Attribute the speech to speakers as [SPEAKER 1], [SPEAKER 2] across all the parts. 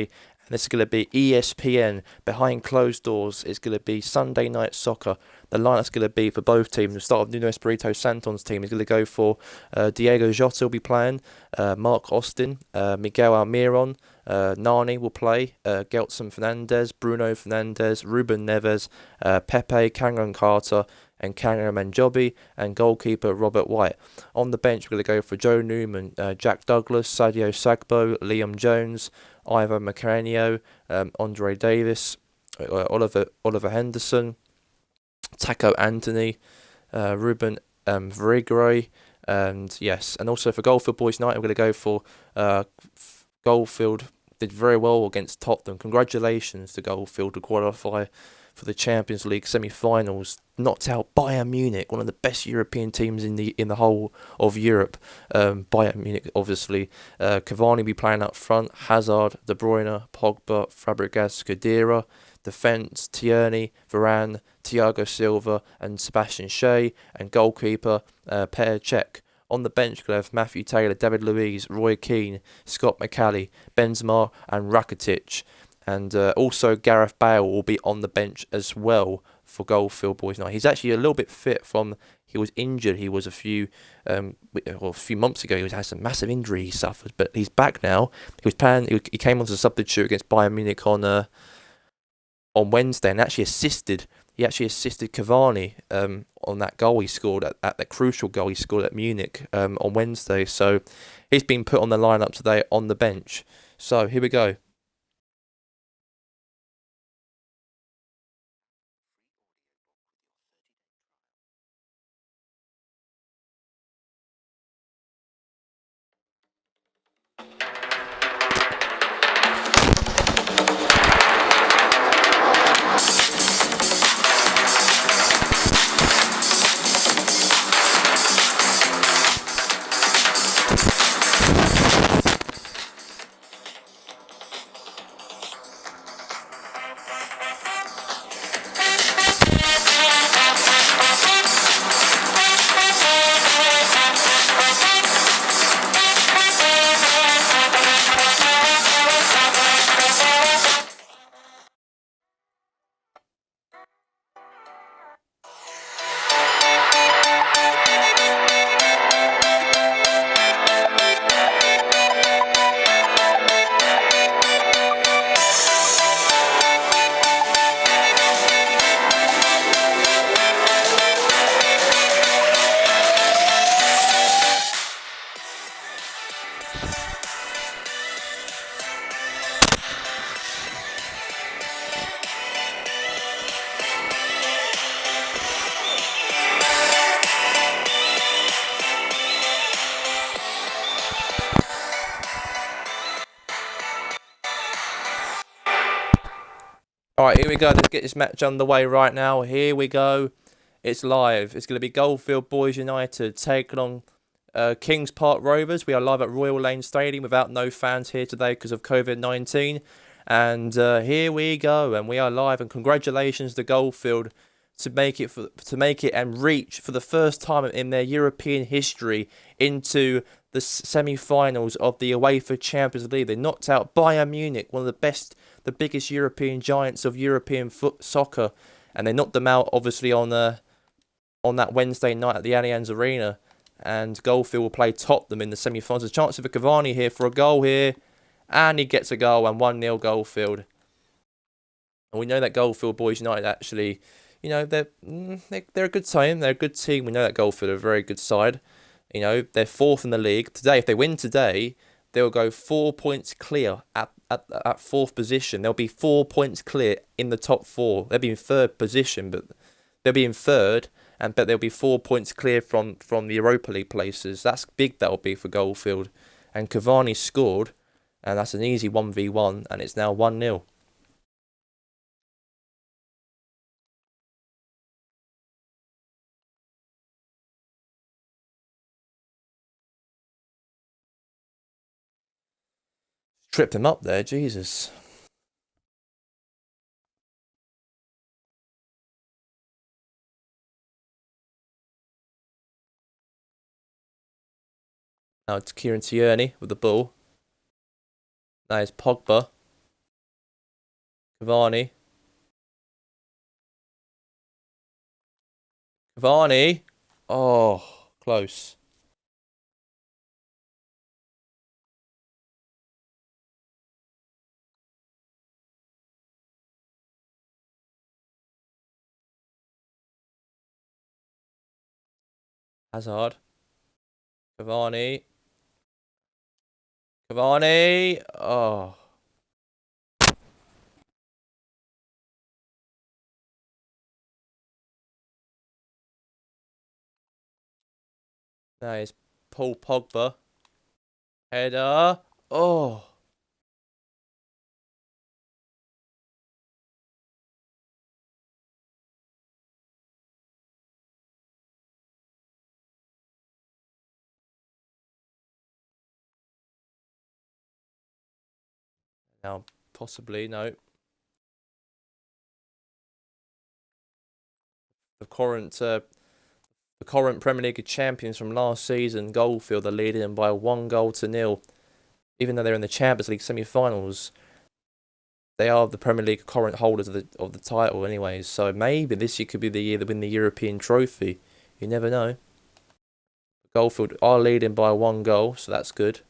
[SPEAKER 1] and this is going to be ESPN behind closed doors. It's going to be Sunday Night Soccer. The lineup's going to be for both teams. The start of Nuno Espirito Santon's team is going to go for Diego Jota will be playing, Mark Austin, Miguel Almiron, Nani will play, Gelson Fernandez, Bruno Fernandes, Ruben Neves, Pepe, Cameron Carter, and Cameron Manjobi, and goalkeeper Robert White. On the bench, we're going to go for Joe Newman, Jack Douglas, Sadio Sagbo, Liam Jones, Ivan Macarenio, Andre Davis, Oliver Henderson, Taco Anthony, Ruben Verigre, and yes, and also for Goalfield Boys United, we're going to go for Goalfield. Did very well against Tottenham. Congratulations to Goalfield to qualify for the Champions League semi-finals. Knocked out Bayern Munich, one of the best European teams in the whole of Europe. Bayern Munich, obviously. Cavani will be playing up front. Hazard, De Bruyne, Pogba, Fabregas, Khedira. Defence, Tierney, Varane, Thiago Silva, and Sebastian Shea. And goalkeeper, Per Cech. On the bench, we'll have Matthew Taylor, David Luiz, Roy Keane, Scott McCallie, Benzema, and Rakitic. And also Gareth Bale will be on the bench as well for Goalfield Boys United. He's actually a little bit fit from, he was injured. He was a few months ago. He had some massive injury he suffered, but he's back now. He was playing. He came on as a substitute against Bayern Munich on Wednesday and actually assisted. He actually assisted Cavani on that goal he scored at that crucial goal he scored at Munich on Wednesday. So he's been put on the lineup today on the bench. So here we go. Alright, here we go. Let's get this match underway right now. Here we go. It's live. It's going to be Goalfield Boys United taking on Kings Park Rovers. We are live at Royal Lane Stadium without no fans here today because of COVID-19. And here we go. And we are live. And congratulations to Goalfield to make it and reach for the first time in their European history into the semi-finals of the UEFA Champions League. They knocked out Bayern Munich, one of the biggest European giants of European soccer, and they knocked them out obviously on that Wednesday night at the Allianz Arena. And Goalfield will play Tottenham in the semi-finals. There's a chance for Cavani here for a goal here, and he gets a goal, and 1-0 Goalfield. And we know that Goalfield Boys United actually, you know, they're a good team. They're a good team. We know that Goalfield are a very good side. You know, they're fourth in the league today. If they win today, they will go 4 points clear at fourth position. They'll be 4 points clear in the top four. They'll be in third position, but they'll be in third, but they'll be 4 points clear from the Europa League places. That's big. That'll be for Goalfield. And Cavani scored, and that's an easy 1v1, and it's now 1-0. Tripped him up there, Jesus. Now it's Kieran Tierney with the ball. Now it's Pogba. Cavani. Cavani. Oh, close. Hazard. Cavani. Cavani. Oh, that is Paul Pogba. Header. Oh, now possibly no. The current uh, the current Premier League champions from last season, Goalfield, are leading them by 1 goal to 0. Even though they're in the Champions League semi-finals, they are the Premier League current holders of the title, anyways. So maybe this year could be the year they win the European trophy. You never know. Goalfield are leading by 1 goal, so that's good.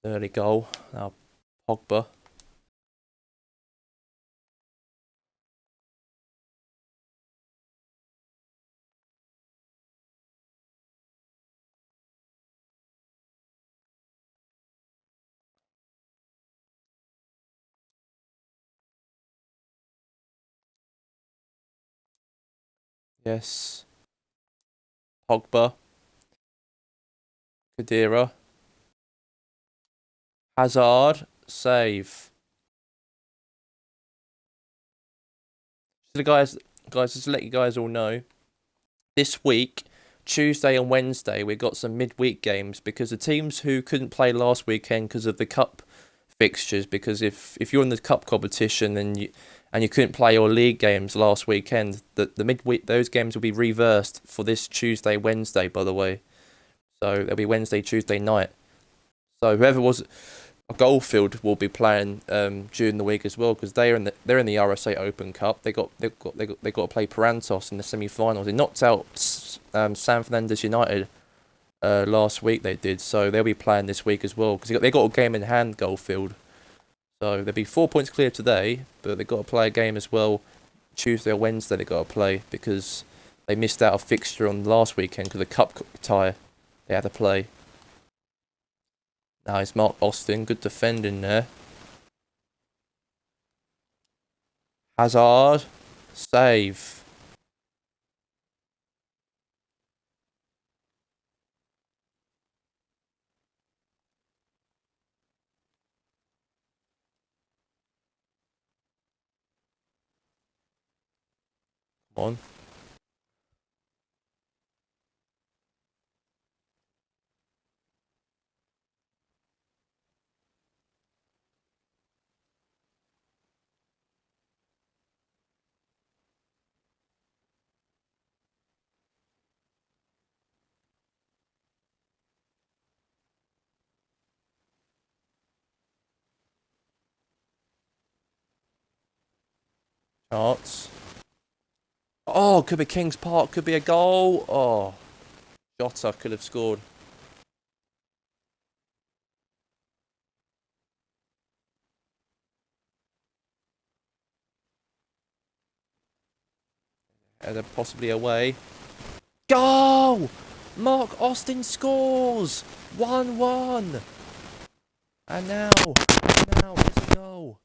[SPEAKER 1] Early goal. Now Pogba. Yes. Pogba. Kadira. Hazard. Save. So the guys, just to let you guys all know, this week, Tuesday and Wednesday, we got some midweek games because the teams who couldn't play last weekend because of the cup fixtures, because if you're in the cup competition and you couldn't play your league games last weekend, the midweek those games will be reversed for this Tuesday, Wednesday, by the way. So it'll be Wednesday, Tuesday night. So whoever was Goalfield will be playing during the week as well because they're in the RSA Open Cup. They got to play Parantos in the semi-finals. They knocked out San Fernandez United last week. They did, so they'll be playing this week as well because they got a game in hand. Goalfield, so they'll be 4 points clear today, but they got to play a game as well Tuesday or Wednesday. They got to play because they missed out a fixture on last weekend because of the cup tie they had to play. Nice, Mark Austin. Good defending there. Hazard. Save. Come on. Chance. Oh, could be Kings Park. Could be a goal. Oh, Jota could have scored. And possibly away. Goal! Mark Austin scores! 1-1. And now it's a goal.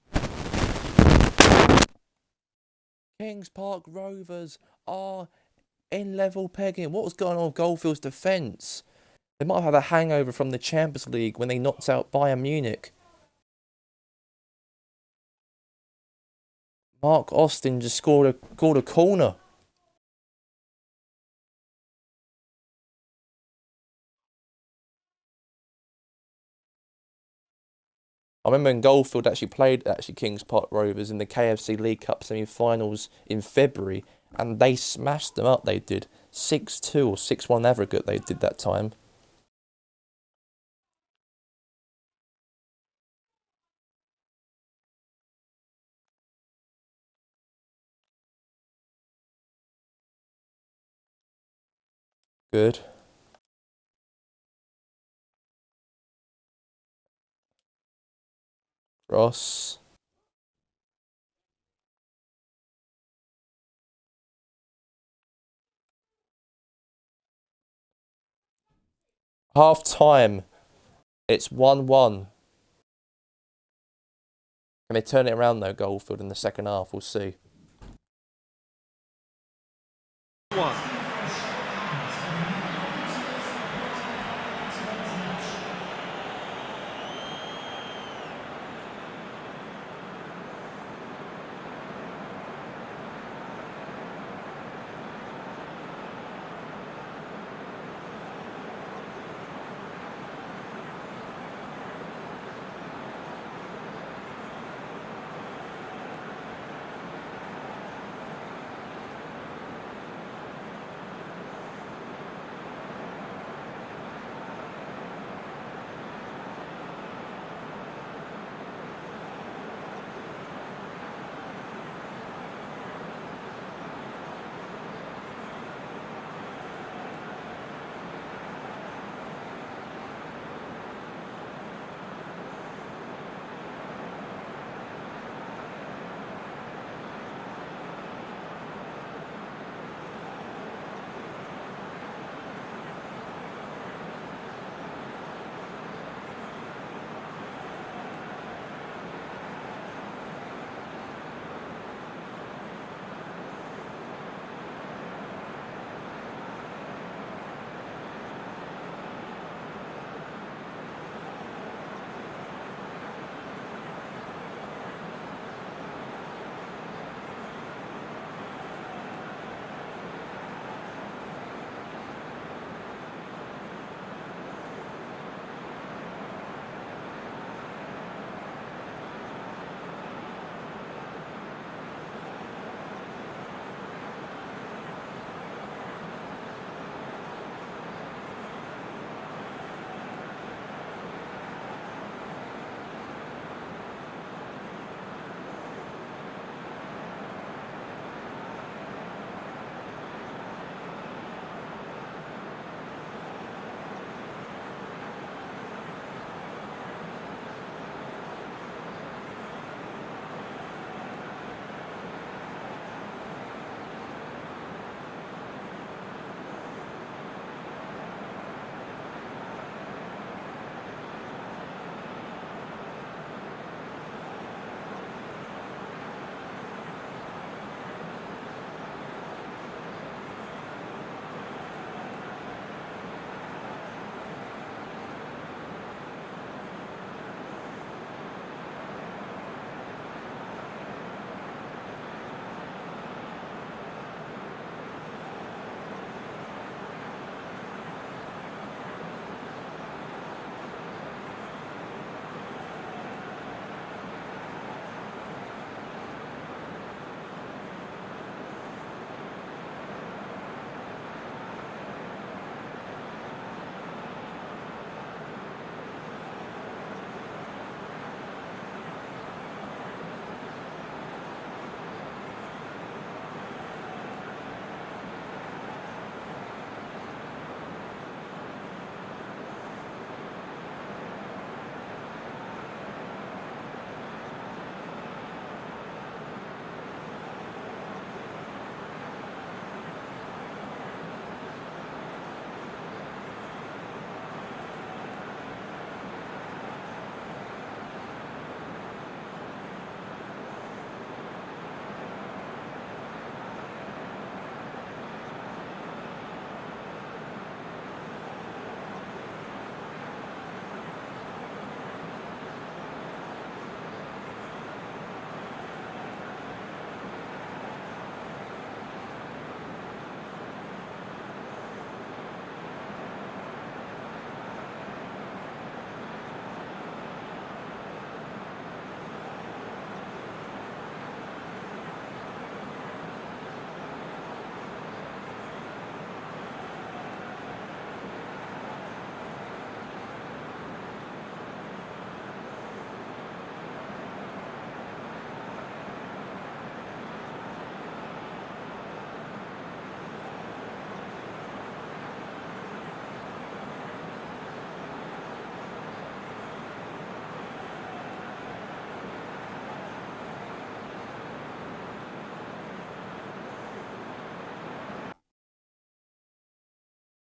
[SPEAKER 1] Kings Park Rovers are in level pegging. What was going on with Goldfield's defence? They might have had a hangover from the Champions League when they knocked out Bayern Munich. Mark Austin just scored a corner. I remember when Goalfield actually played Kings Park Rovers in the KFC League Cup semi-finals in February, and they smashed them up. They did 6-2 or 6-1 aggregate they did that time. Good. Ross. Half time. It's 1-1. Can they turn it around though, Goalfield, in the second half? We'll see.
[SPEAKER 2] 1.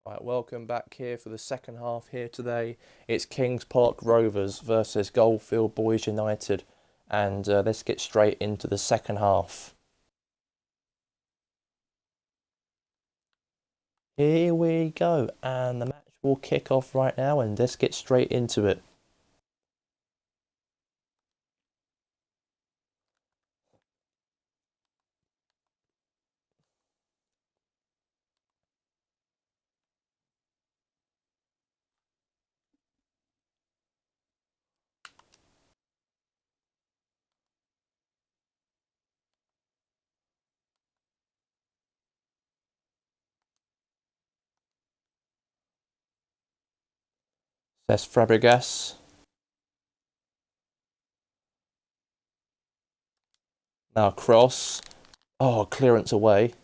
[SPEAKER 1] Right, welcome back here for the second half here today. It's Kings Park Rovers versus Goalfield Boys United, and let's get straight into the second half. Here we go, and the match will kick off right now, and let's get straight into it. That's Fabregas. Now cross. Oh, clearance away.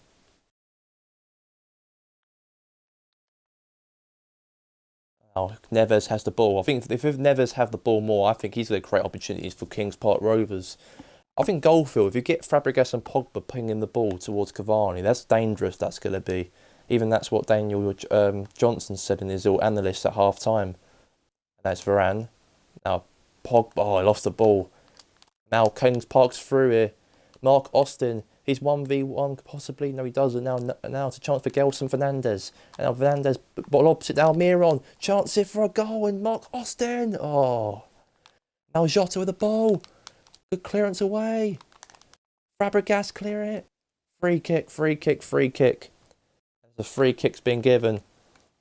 [SPEAKER 1] Now Neves has the ball. I think if Neves have the ball more, I think he's going to create opportunities for Kings Park Rovers. I think Goalfield, if you get Fabregas and Pogba pinging the ball towards Cavani, that's dangerous. That's going to be. Even that's what Daniel Johnson said in his little analyst at half time. And that's Varane. Now Pogba, oh, I lost the ball. Now Kings Park's through here. Mark Austin, he's 1v1 possibly. No, he doesn't. Now it's a chance for Gelson Fernandez. And now Fernandez, ball opposite now. Miron, chance here for a goal. And Mark Austin. Oh. Now Jota with the ball. Good clearance away. Fabregas clear it. Free kick, free kick, free kick. The free kick's been given.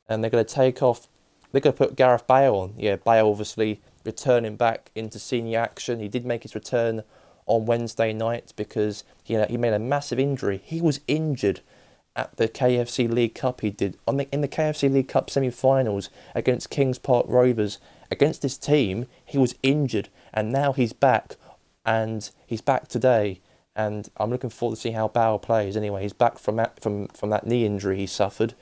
[SPEAKER 1] And they're going to take off. They're going to put Gareth Bale on. Yeah, Bale obviously returning back into senior action. He did make his return on Wednesday night because he made a massive injury. He was injured at the KFC League Cup. He did in the KFC League Cup semi-finals against Kings Park Rovers. Against this team, he was injured, and now he's back, and he's back today. And I'm looking forward to see how Bale plays. Anyway, he's back from that knee injury he suffered,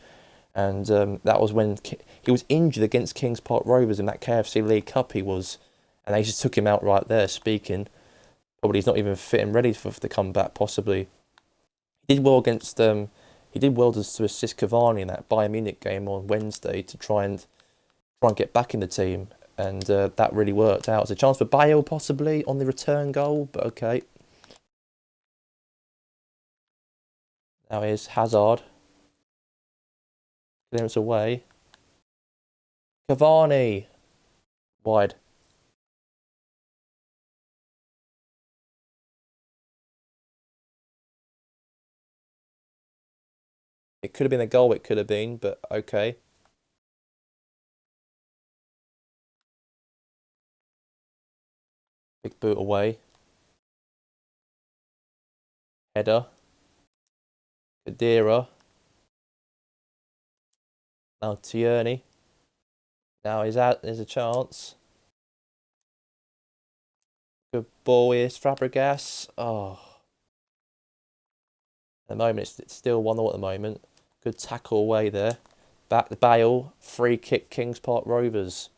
[SPEAKER 1] and that was when he was injured against Kings Park Rovers in that KFC League Cup. He was, and they just took him out right there. Speaking, probably he's not even fit and ready for the comeback. Possibly, he did well against he did well to assist Cavani in that Bayern Munich game on Wednesday to try and get back in the team, and that really worked out. It's a chance for Bale possibly on the return goal, but okay. Now here's Hazard. Clearance away. Cavani. Wide. It could have been a goal, it could have been, but okay. Big boot away. Header. Kadira. Now Tierney. Now he's out. There's a chance. Good ball. Here's Fabregas. Oh. At the moment, it's still 1-0 at the moment. Good tackle away there. Back to Bale. Free kick, Kings Park Rovers.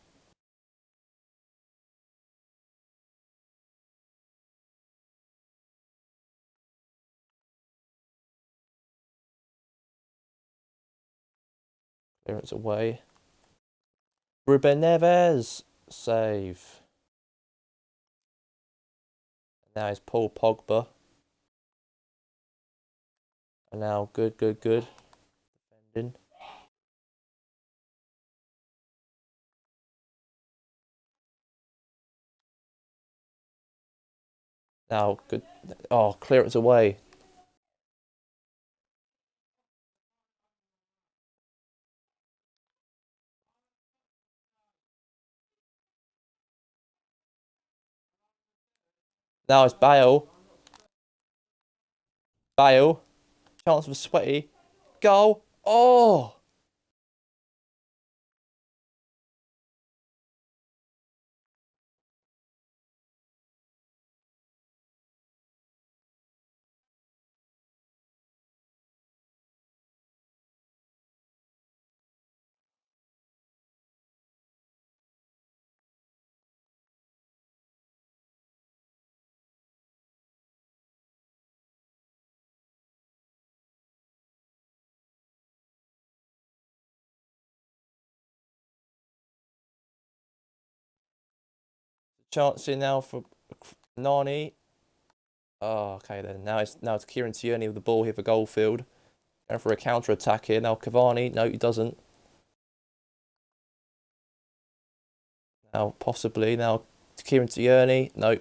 [SPEAKER 1] Clearance away. Ruben Neves. Save. Now it's Paul Pogba. And now good. Defending. Now good. Oh, clearance away. Now it's Bale. Bale. Chance for Sweaty. Goal. Oh! Chance here now for Nani. Oh, okay then. Now it's Kieran Tierney with the ball here for Goalfield. Going for a counter attack here. Now Cavani. No, he doesn't. Now possibly. Now Kieran Tierney. No.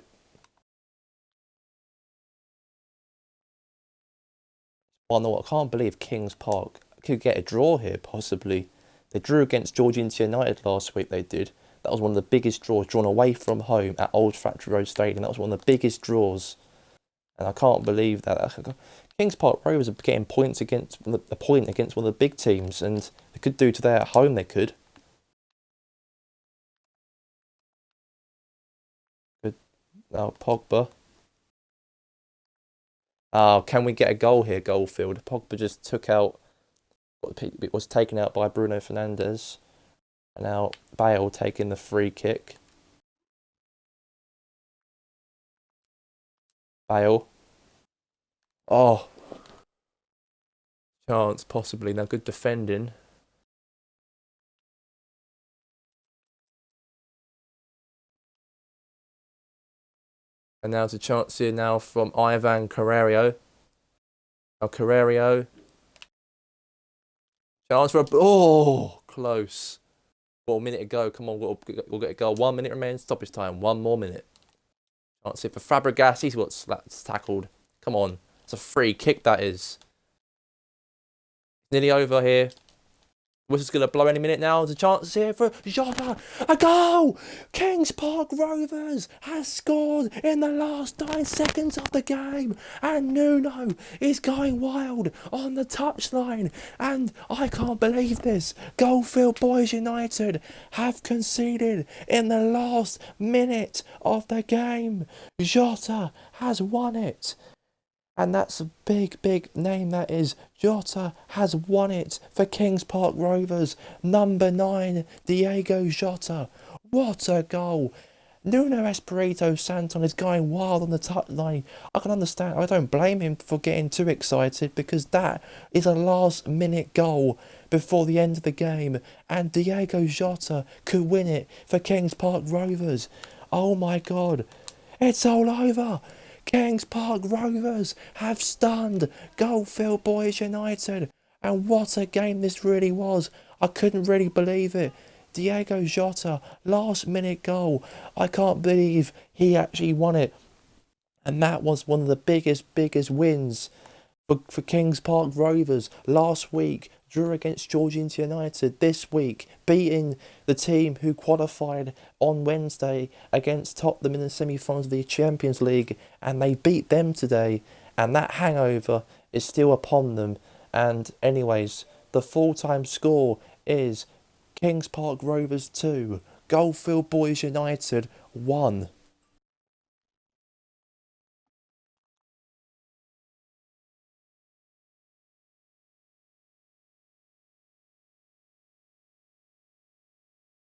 [SPEAKER 1] Oh no, I can't believe Kings Park could get a draw here, possibly. They drew against Georgia United last week, they did. That was one of the biggest draws drawn away from home at Old Factory Road Stadium. That was one of the biggest draws. And I can't believe that. Kings Park Rovers are getting points against a point against one of the big teams, and they could do today at home, they could. Good. Now Pogba. Oh, can we get a goal here, Goalfield? Pogba just took out what was taken out by Bruno Fernandes. And now Bale taking the free kick. Bale. Oh, chance possibly. Now good defending. And now there's a chance here now from Ivan Carreiro. Now Carreiro. Chance for a... Oh, close. Well, a minute ago. Come on, we'll get a goal. 1 minute remains. Stoppage time. 1 more minute. Chance here for Fabregas. He's what's tackled. Come on. It's a free kick, that is. Nearly over here. Whistle's going to blow any minute now. There's a chance here for Jota. A goal! Kings Park Rovers has scored in the last 9 seconds of the game. And Nuno is going wild on the touchline. And I can't believe this. Goalfield Bhoys United have conceded in the last minute of the game. Jota has won it. And that's a big, big name, that is. Jota has won it for Kings Park Rovers. Number 9, Diego Jota. What a goal. Nuno Espirito Santon is going wild on the touchline. I can understand. I don't blame him for getting too excited, because that is a last-minute goal before the end of the game. And Diego Jota could win it for Kings Park Rovers. Oh, my God. It's all over. Kings Park Rovers have stunned Goalfield Bhoys United. And what a game this really was. I couldn't really believe it. Diego Jota, last minute goal. I can't believe he actually won it. And that was one of the biggest wins for Kings Park Rovers. Last week, drew against Georgia United. This week, beating the team who qualified on Wednesday against Tottenham in the semi-finals of the Champions League. And they beat them today. And that hangover is still upon them. And anyways, the full-time score is Kings Park Rovers 2, Goalfield Bhoys United 1.